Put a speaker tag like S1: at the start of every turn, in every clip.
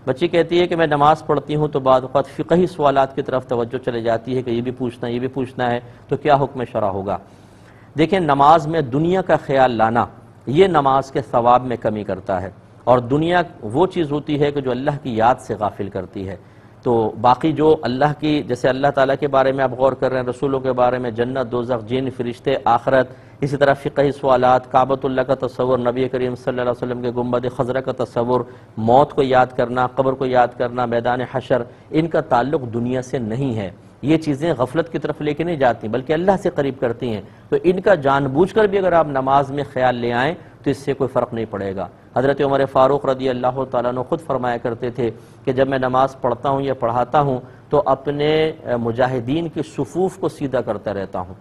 S1: بچی کہتی ہے کہ میں نماز پڑھتی ہوں تو بعض اوقات فقہی سوالات کی طرف توجہ چلے جاتی ہے کہ یہ بھی پوچھنا ہے، تو کیا حکم شرع ہوگا؟ دیکھیں، نماز میں دنیا کا خیال لانا یہ نماز کے ثواب میں کمی کرتا ہے، اور دنیا وہ چیز ہوتی ہے کہ جو اللہ کی یاد سے غافل کرتی ہے۔ تو باقی جو اللہ کی، جیسے اللہ تعالیٰ کے بارے میں آپ غور کر رہے ہیں، رسولوں کے بارے میں، جنت، دوزخ، جن، فرشتے، آخرت، اسی طرح فقہی سوالات، کعبۃ اللہ کا تصور، نبی کریم صلی اللہ علیہ وسلم کے گنبد خضرا کا تصور، موت کو یاد کرنا، قبر کو یاد کرنا، میدان حشر، ان کا تعلق دنیا سے نہیں ہے۔ یہ چیزیں غفلت کی طرف لے کے نہیں جاتی بلکہ اللہ سے قریب کرتی ہیں، تو ان کا جان بوجھ کر بھی اگر آپ نماز میں خیال لے آئیں تو اس سے کوئی فرق نہیں پڑے گا۔ حضرت عمر فاروق رضی اللہ تعالیٰ عنہ خود فرمایا کرتے تھے کہ جب میں نماز پڑھتا ہوں یا پڑھاتا ہوں تو اپنے مجاہدین کی صفوف کو سیدھا کرتا رہتا ہوں،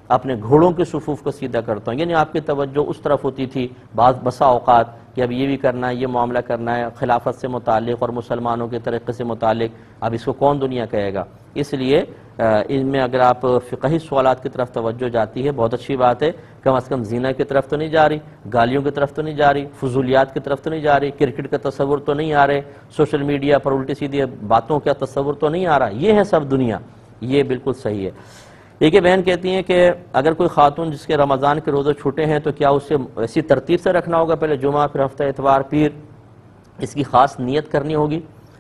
S1: اپنے گھوڑوں کے صفوف کو سیدھا کرتا ہوں، یعنی آپ کی توجہ اس طرف ہوتی تھی بسا اوقات کہ اب یہ بھی کرنا ہے، یہ معاملہ کرنا ہے خلافت سے متعلق اور مسلمانوں کے طریقے سے متعلق، اب اس کو کون دنیا کہے گا؟ اس لیے ان میں اگر آپ فقہی سوالات کی طرف توجہ جاتی ہے بہت اچھی بات ہے، کم از کم زنا کی طرف تو نہیں جا رہی، گالیوں کی طرف تو نہیں جا رہی، فضولیات کی طرف تو نہیں جا رہی، کرکٹ کا تصور تو نہیں آ رہے، سوشل میڈیا پر الٹی سیدھی باتوں کا تصور تو نہیں آ رہا، یہ ہے سب دنیا، یہ بالکل صحیح ہے۔ ایک بہن کہتی ہیں کہ اگر کوئی خاتون جس کے رمضان کے روزے چھوٹے ہیں تو کیا اسے ایسی ترتیب سے رکھنا ہوگا، پہلے جمعہ، پھر ہفتہ اتوار، پھر اس کی خاص نیت کرنی ہوگی؟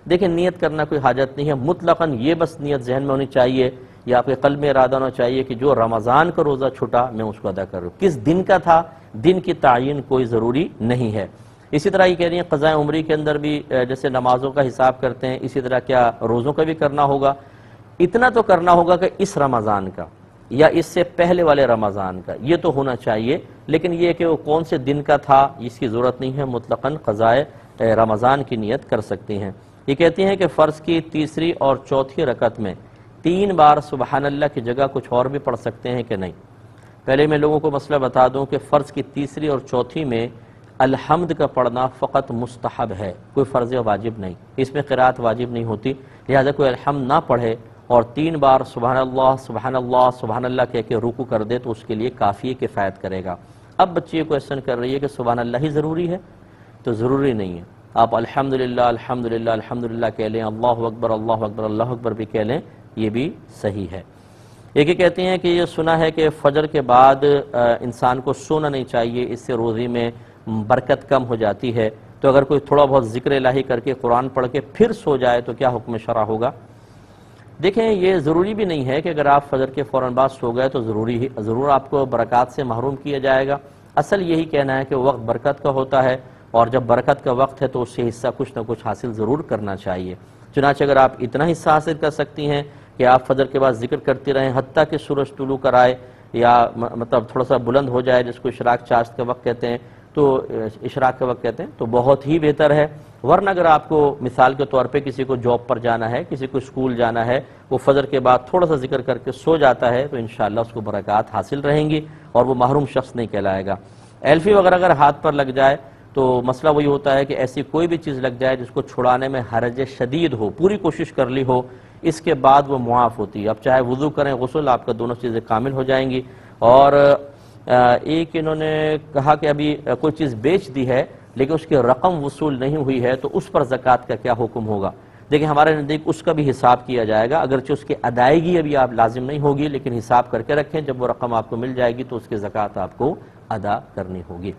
S1: دیکھیں، نیت کرنا کوئی حاجت نہیں ہے، مطلقاً یہ بس نیت ذہن میں ہونی چاہیے یا آپ کے قلب میں ارادہ ہونا چاہیے کہ جو رمضان کا روزہ چھوٹا میں اس کو ادا کر رہا ہوں۔ کس دن کا تھا، دن کی تعین کوئی ضروری نہیں ہے۔ اسی طرح یہ کہہ رہی ہیں قضاء عمری کے اندر بھی جیسے نمازوں کا حساب کرتے ہیں اسی طرح کیا روزوں کا بھی کرنا ہوگا؟ اتنا تو کرنا ہوگا کہ اس رمضان کا یا اس سے پہلے والے رمضان کا یہ تو ہونا چاہیے، لیکن یہ کہ وہ کون سے دن کا تھا اس کی ضرورت نہیں ہے، مطلقاً قضاء رمضان کی نیت کر سکتی ہیں۔ یہ کہتی ہیں کہ فرض کی تیسری اور چوتھی رکعت میں 3 بار سبحان اللہ کی جگہ کچھ اور بھی پڑھ سکتے ہیں کہ نہیں؟ پہلے میں لوگوں کو مسئلہ بتا دوں کہ فرض کی تیسری اور چوتھی میں الحمد کا پڑھنا فقط مستحب ہے، کوئی فرض واجب نہیں، اس میں قرات واجب نہیں ہوتی، لہذا کوئی الحمد نہ پڑھے اور 3 بار سبحان اللہ سبحان اللہ سبحان اللہ کہہ کے رکوع کر دے تو اس کے لیے کافی کفایت کرے گا۔ اب بچی کویسچن کر رہی ہے کہ سبحان اللہ ہی ضروری ہے، تو ضروری نہیں ہے، آپ الحمدللہ الحمدللہ الحمدللہ کہہ لیں، اللہ اکبر اللہ اکبر بھی کہہ لیں، یہ بھی صحیح ہے۔ ایک یہ کہتے ہیں کہ یہ سنا ہے کہ فجر کے بعد انسان کو سونا نہیں چاہیے، اس سے روزی میں برکت کم ہو جاتی ہے، تو اگر کوئی تھوڑا بہت ذکر الہی کر کے قرآن پڑھ کے پھر سو جائے تو کیا حکم شرع ہوگا؟ دیکھیں، یہ ضروری بھی نہیں ہے کہ اگر آپ فجر کے فوراً بعد سو گئے تو ضرور آپ کو برکات سے محروم کیا جائے گا۔ اصل یہی کہنا ہے کہ وقت برکت کا ہوتا ہے، اور جب برکت کا وقت ہے تو اس سے حصہ کچھ نہ کچھ حاصل ضرور کرنا چاہیے۔ چنانچہ اگر آپ اتنا حصہ حاصل کر سکتی ہیں کہ آپ فجر کے بعد ذکر کرتی رہیں حتیٰ کہ سورج طلوع کر آئے یا مطلب تھوڑا سا بلند ہو جائے، جس کو اشراق چاشت کا وقت کہتے ہیں، تو اشراق کا وقت کہتے ہیں، تو بہت ہی بہتر ہے۔ ورنہ اگر آپ کو مثال کے طور پہ کسی کو جاب پر جانا ہے، کسی کو اسکول جانا ہے، وہ فجر کے بعد تھوڑا سا ذکر کر کے سو جاتا ہے تو انشاءاللہ اس کو برکات حاصل رہیں گی اور وہ محروم شخص نہیں کہلائے گا۔ ایلفی وغیرہ اگر ہاتھ پر لگ جائے تو مسئلہ وہی ہوتا ہے کہ ایسی کوئی بھی چیز لگ جائے جس کو چھڑانے میں حرج شدید ہو، پوری کوشش کر لی ہو، اس کے بعد وہ معاف ہوتی ہے۔ اب چاہے وضو کریں، غسل، آپ کا دونوں چیزیں کامل ہو جائیں گی۔ اور ایک انہوں نے کہا کہ ابھی کوئی چیز بیچ دی ہے لیکن اس کی رقم وصول نہیں ہوئی ہے تو اس پر زکوٰۃ کا کیا حکم ہوگا؟ دیکھیں، ہمارے نزدیک اس کا بھی حساب کیا جائے گا، اگرچہ اس کی ادائیگی ابھی آپ لازم نہیں ہوگی، لیکن حساب کر کے رکھیں، جب وہ رقم آپ کو مل جائے گی تو اس کی زکوٰۃ آپ کو ادا کرنی ہوگی۔